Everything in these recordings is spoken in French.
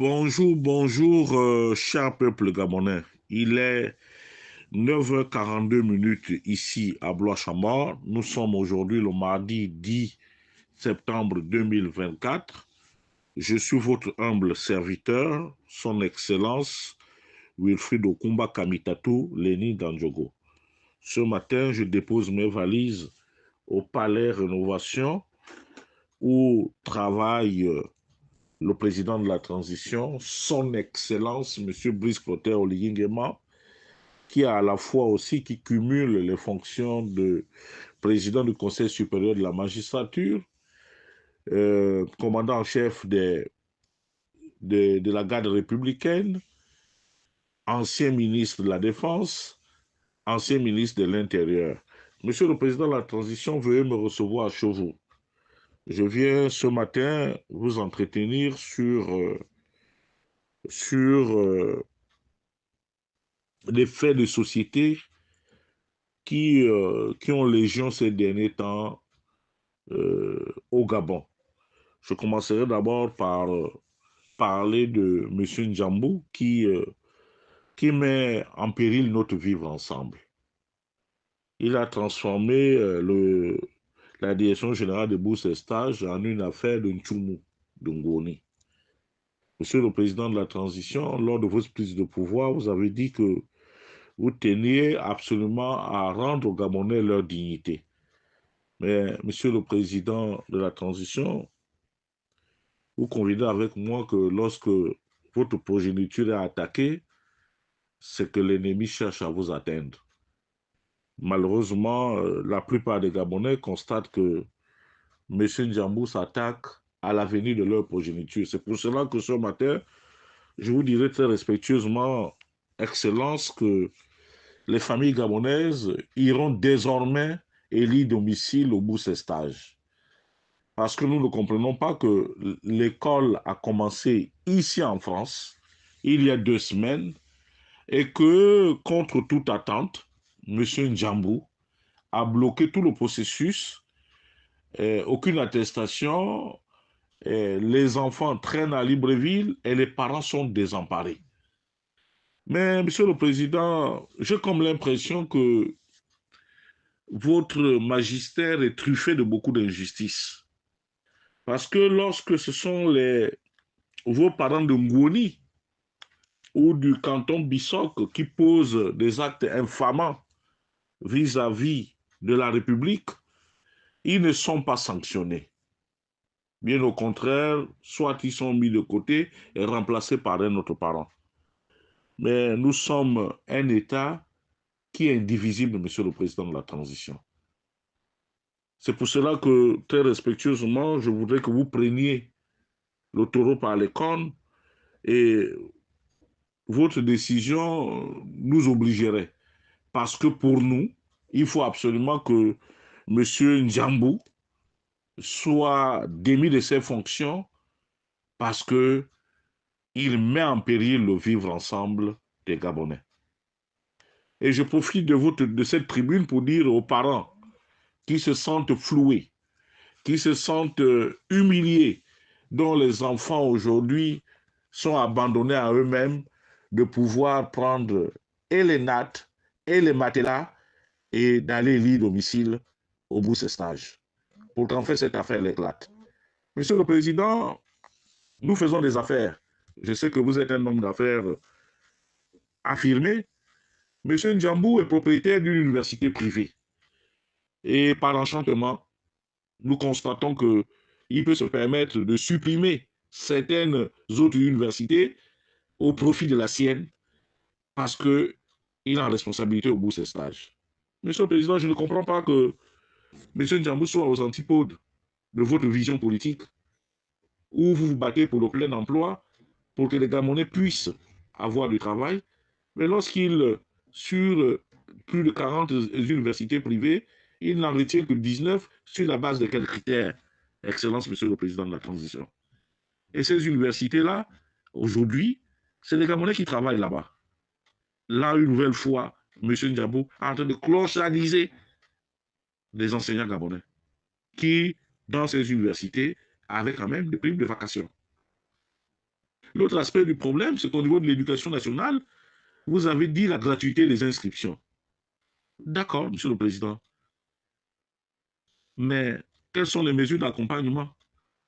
Bonjour, bonjour, cher peuple gabonais. Il est 9h42 minutes ici à Blois-Chamor. Nous sommes aujourd'hui le mardi 10 septembre 2024. Je suis votre humble serviteur, son Excellence Wilfried Okumba Kamitatou, Léni Dandjogo. Ce matin, je dépose mes valises au Palais Rénovation où travaille le président de la transition, son Excellence, M. Brice Clotaire Oligui Nguema, qui a à la fois aussi, qui cumule les fonctions de président du Conseil supérieur de la magistrature, commandant en chef de la garde républicaine, ancien ministre de la Défense, ancien ministre de l'Intérieur. Monsieur le Président de la Transition, veuillez me recevoir à Chauveau. Je viens ce matin vous entretenir sur des faits de société qui ont légion ces derniers temps au Gabon. Je commencerai d'abord par parler de M. Njambou qui met en péril notre vivre ensemble. Il a transformé la direction générale de bourse et stage en une affaire de Ntchoumou, de Ngoni. Monsieur le Président de la Transition, lors de votre prise de pouvoir, vous avez dit que vous teniez absolument à rendre aux Gabonais leur dignité. Mais, Monsieur le Président de la Transition, vous convenez avec moi que lorsque votre progéniture est attaquée, c'est que l'ennemi cherche à vous atteindre. Malheureusement, la plupart des Gabonais constatent que M. Njambou s'attaque à l'avenir de leur progéniture. C'est pour cela que ce matin, je vous dirai très respectueusement, Excellence, que les familles gabonaises iront désormais élire domicile au bout de ces stages. Parce que nous ne comprenons pas que l'école a commencé ici en France, il y a 2 semaines, et que, contre toute attente, M. Njambou a bloqué tout le processus, aucune attestation, les enfants traînent à Libreville et les parents sont désemparés. Mais, Monsieur le Président, j'ai comme l'impression que votre magistère est truffé de beaucoup d'injustices. Parce que lorsque ce sont vos parents de Ngoni ou du canton Bissok qui posent des actes infamants vis-à-vis de la République, ils ne sont pas sanctionnés. Bien au contraire, soit ils sont mis de côté et remplacés par un autre parent. Mais nous sommes un État qui est indivisible, Monsieur le Président de la Transition. C'est pour cela que, très respectueusement, je voudrais que vous preniez le taureau par les cornes et votre décision nous obligerait. Parce que pour nous, il faut absolument que M. Njambou soit démis de ses fonctions parce qu'il met en péril le vivre ensemble des Gabonais. Et je profite de cette tribune pour dire aux parents qui se sentent floués, qui se sentent humiliés, dont les enfants aujourd'hui sont abandonnés à eux-mêmes, de pouvoir prendre et les nattes et les matelas et d'aller lire domicile au bout de ce stage. Pour qu'en fait cette affaire éclate. Monsieur le Président, nous faisons des affaires. Je sais que vous êtes un homme d'affaires affirmé. Monsieur Njambou est propriétaire d'une université privée. Et par enchantement, nous constatons qu'il peut se permettre de supprimer certaines autres universités au profit de la sienne parce qu'il a en responsabilité au bout de ses stages. Monsieur le Président, je ne comprends pas que M. Njambou soit aux antipodes de votre vision politique où vous vous battez pour le plein emploi, pour que les Gabonais puissent avoir du travail, mais lorsqu'il, sur plus de 40 universités privées, il n'en retient que 19 sur la base de quels critères, Excellence, Monsieur le Président de la Transition. Et ces universités-là, aujourd'hui, c'est les Gabonais qui travaillent là-bas. Là, une nouvelle fois, M. Njambou est en train de clochariser les enseignants gabonais qui, dans ces universités, avaient quand même des primes de vacation. L'autre aspect du problème, c'est qu'au niveau de l'éducation nationale, vous avez dit la gratuité des inscriptions. D'accord, Monsieur le Président. Mais quelles sont les mesures d'accompagnement?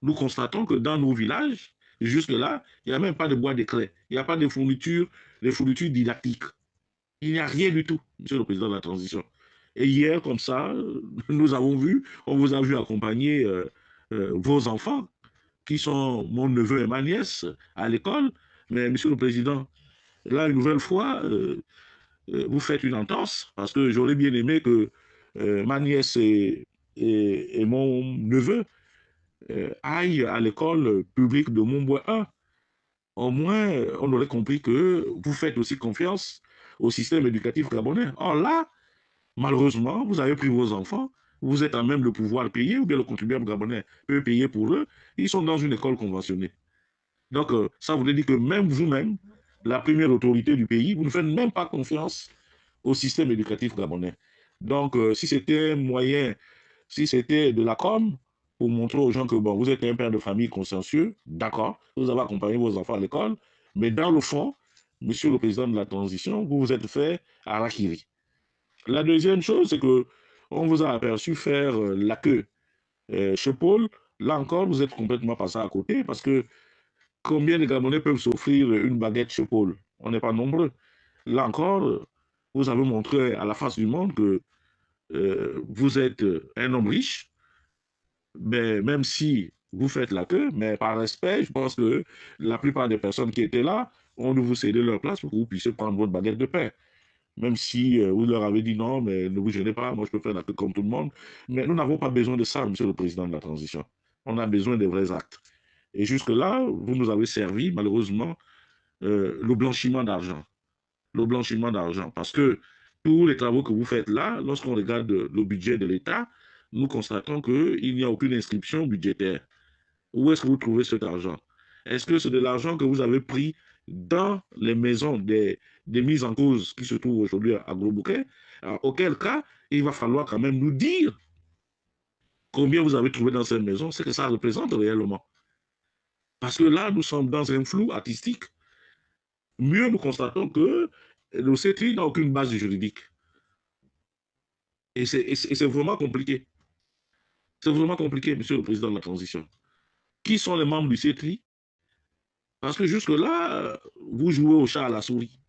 Nous constatons que dans nos villages, jusque-là, il n'y a même pas de bois d'éclat. Il n'y a pas de fournitures, des fournitures didactiques. Il n'y a rien du tout, Monsieur le Président de la Transition. Et hier, comme ça, nous avons vu, on vous a vu accompagner vos enfants, qui sont mon neveu et ma nièce, à l'école. Mais Monsieur le Président, là, une nouvelle fois, vous faites une entorse, parce que j'aurais bien aimé que ma nièce et mon neveu aillent à l'école publique de Montbois 1. Au moins, on aurait compris que vous faites aussi confiance au système éducatif gabonais. Or là, malheureusement, vous avez pris vos enfants, vous êtes à même de pouvoir payer, ou bien le contribuable gabonais peut payer pour eux, ils sont dans une école conventionnée. Donc, ça voudrait dire que même vous-même, la première autorité du pays, vous ne faites même pas confiance au système éducatif gabonais. Donc, si c'était un moyen, si c'était de la com, pour montrer aux gens que bon, vous êtes un père de famille consciencieux, d'accord, vous avez accompagné vos enfants à l'école, mais dans le fond, Monsieur le Président de la Transition, vous vous êtes fait harakiri. La deuxième chose, c'est que on vous a aperçu faire la queue chez Paul. Là encore, vous êtes complètement passé à côté parce que combien de Gabonais peuvent s'offrir une baguette chez Paul? On n'est pas nombreux. Là encore, vous avez montré à la face du monde que vous êtes un homme riche, mais même si vous faites la queue, mais par respect, je pense que la plupart des personnes qui étaient là ont dû vous céder leur place pour que vous puissiez prendre votre baguette de pain. Même si vous leur avez dit non, mais ne vous gênez pas, moi je peux faire la queue comme tout le monde. Mais nous n'avons pas besoin de ça, Monsieur le Président de la Transition. On a besoin des vrais actes. Et jusque-là, vous nous avez servi, malheureusement, le blanchiment d'argent. Le blanchiment d'argent. Parce que tous les travaux que vous faites là, lorsqu'on regarde le budget de l'État, nous constatons qu'il n'y a aucune inscription budgétaire. Où est-ce que vous trouvez cet argent? Est-ce que c'est de l'argent que vous avez pris dans les maisons des mises en cause qui se trouvent aujourd'hui à Gros-Bouquet? Auquel cas, il va falloir quand même nous dire combien vous avez trouvé dans cette maison, ce que ça représente réellement. Parce que là, nous sommes dans un flou artistique. Mieux, nous constatons que le CETRI n'a aucune base juridique. Et c'est vraiment compliqué. C'est vraiment compliqué, Monsieur le Président de la Transition. Qui sont les membres du CETRI? Parce que jusque-là, vous jouez au chat à la souris.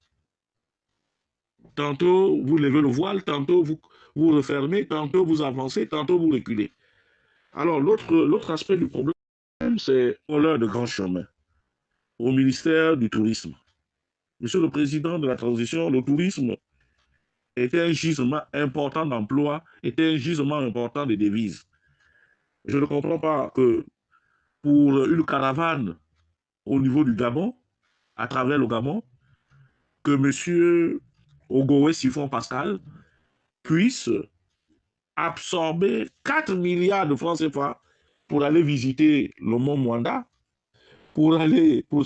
Tantôt, vous levez le voile, tantôt, vous refermez, tantôt, vous avancez, tantôt, vous reculez. Alors, l'autre aspect du problème, c'est l'heure de grand chemin au ministère du Tourisme. Monsieur le Président de la Transition, le tourisme était un gisement important d'emploi, était un gisement important de devises. Je ne comprends pas que pour une caravane au niveau du Gabon, à travers le Gabon, que M. Ogowe Siphon Pascal puisse absorber 4 milliards de francs CFA pour aller visiter le mont Mwanda, pour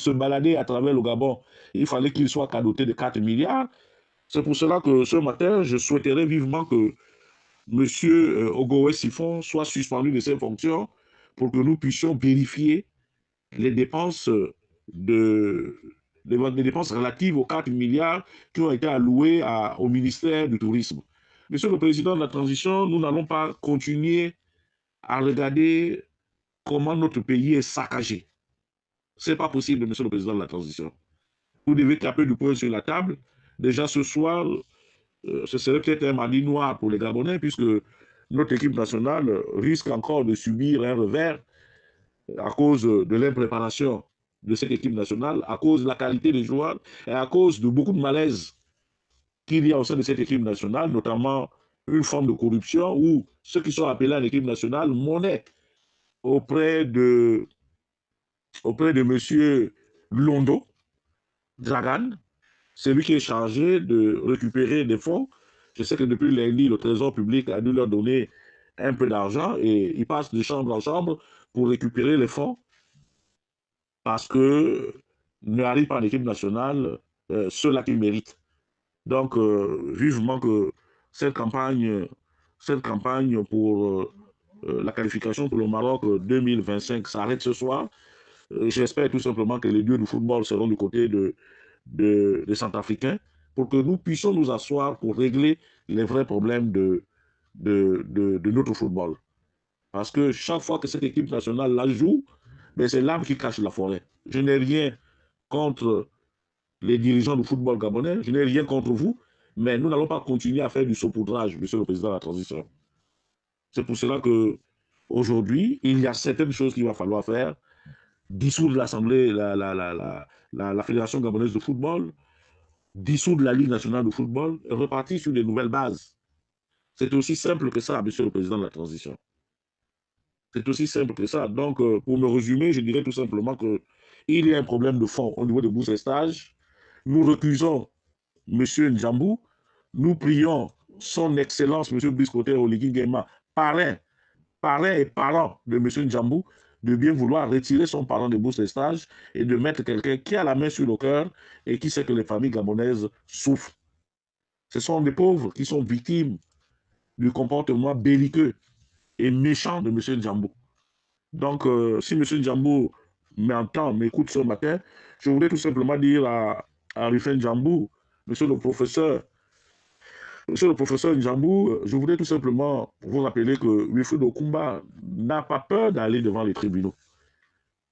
se balader à travers le Gabon. Il fallait qu'il soit cadoté de 4 milliards. C'est pour cela que ce matin, je souhaiterais vivement que M. Ogowe Siphon soit suspendu de ses fonctions pour que nous puissions vérifier les dépenses les dépenses relatives aux 4 milliards qui ont été alloués au ministère du Tourisme. Monsieur le Président de la Transition, nous n'allons pas continuer à regarder comment notre pays est saccagé. Ce n'est pas possible, Monsieur le Président de la Transition. Vous devez taper du poing sur la table. Déjà ce soir, ce serait peut-être un mardi noir pour les Gabonais, puisque notre équipe nationale risque encore de subir un revers à cause de l'impréparation de cette équipe nationale, à cause de la qualité des joueurs et à cause de beaucoup de malaise qu'il y a au sein de cette équipe nationale, notamment une forme de corruption où ceux qui sont appelés à l'équipe nationale monnaient auprès de, auprès de M. Londo Dragan, celui qui est chargé de récupérer des fonds. Je sais que depuis lundi, le Trésor public a dû leur donner un peu d'argent et ils passent de chambre en chambre pour récupérer les fonds parce que n'arrive pas en équipe nationale ceux-là qui méritent. Donc, vivement que cette campagne pour la qualification pour le Maroc 2025 s'arrête ce soir. J'espère tout simplement que les dieux du football seront du côté des Centrafricains pour que nous puissions nous asseoir pour régler les vrais problèmes de notre football. Parce que chaque fois que cette équipe nationale la joue, ben c'est l'arbre qui cache la forêt. Je n'ai rien contre les dirigeants du football gabonais, je n'ai rien contre vous, mais nous n'allons pas continuer à faire du saupoudrage, monsieur le président de la transition. C'est pour cela que aujourd'hui, il y a certaines choses qu'il va falloir faire. Dissoudre l'Assemblée, la Fédération gabonaise de football, dissoudre la Ligue nationale de football et repartir sur de nouvelles bases. C'est aussi simple que ça, monsieur le président de la transition. C'est aussi simple que ça. Donc, pour me résumer, je dirais tout simplement qu'il y a un problème de fond au niveau de bourse et stage. Nous recusons M. Njambou. Nous prions son Excellence, M. Biscotter Oligui Nguema, parrain et parent de M. Njambou, de bien vouloir retirer son parent de bourse de stage et de mettre quelqu'un qui a la main sur le cœur et qui sait que les familles gabonaises souffrent. Ce sont des pauvres qui sont victimes du comportement belliqueux et méchant de M. Njambou. Donc, si M. Njambou m'entend, m'écoute ce matin, je voudrais tout simplement dire à Rufin Njambou, Monsieur le professeur Njambou, je voudrais tout simplement vous rappeler que Wilfried Okumba n'a pas peur d'aller devant les tribunaux.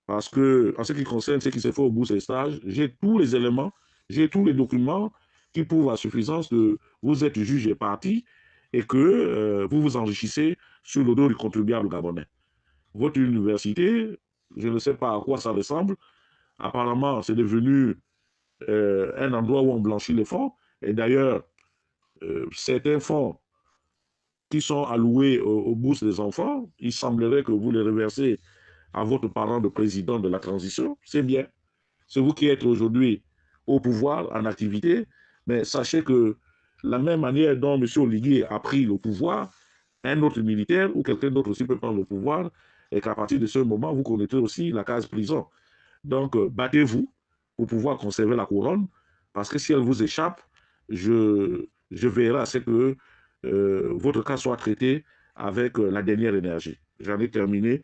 Parce que, en ce qui concerne ce qui s'est fait au bout de ces stages, j'ai tous les éléments, j'ai tous les documents qui prouvent à suffisance que vous êtes juge et parti et que vous vous enrichissez sur le dos du contribuable gabonais. Votre université, je ne sais pas à quoi ça ressemble. Apparemment, c'est devenu un endroit où on blanchit les fonds. Et d'ailleurs, certains fonds qui sont alloués aux bourses des enfants, il semblerait que vous les reversez à votre parent de président de la transition. C'est bien. C'est vous qui êtes aujourd'hui au pouvoir, en activité, mais sachez que la même manière dont M. Oligui a pris le pouvoir, un autre militaire ou quelqu'un d'autre aussi peut prendre le pouvoir, et qu'à partir de ce moment, vous connaîtrez aussi la case prison. Donc, battez-vous pour pouvoir conserver la couronne, parce que si elle vous échappe, je veillerai à ce que votre cas soit traité avec la dernière énergie. J'en ai terminé.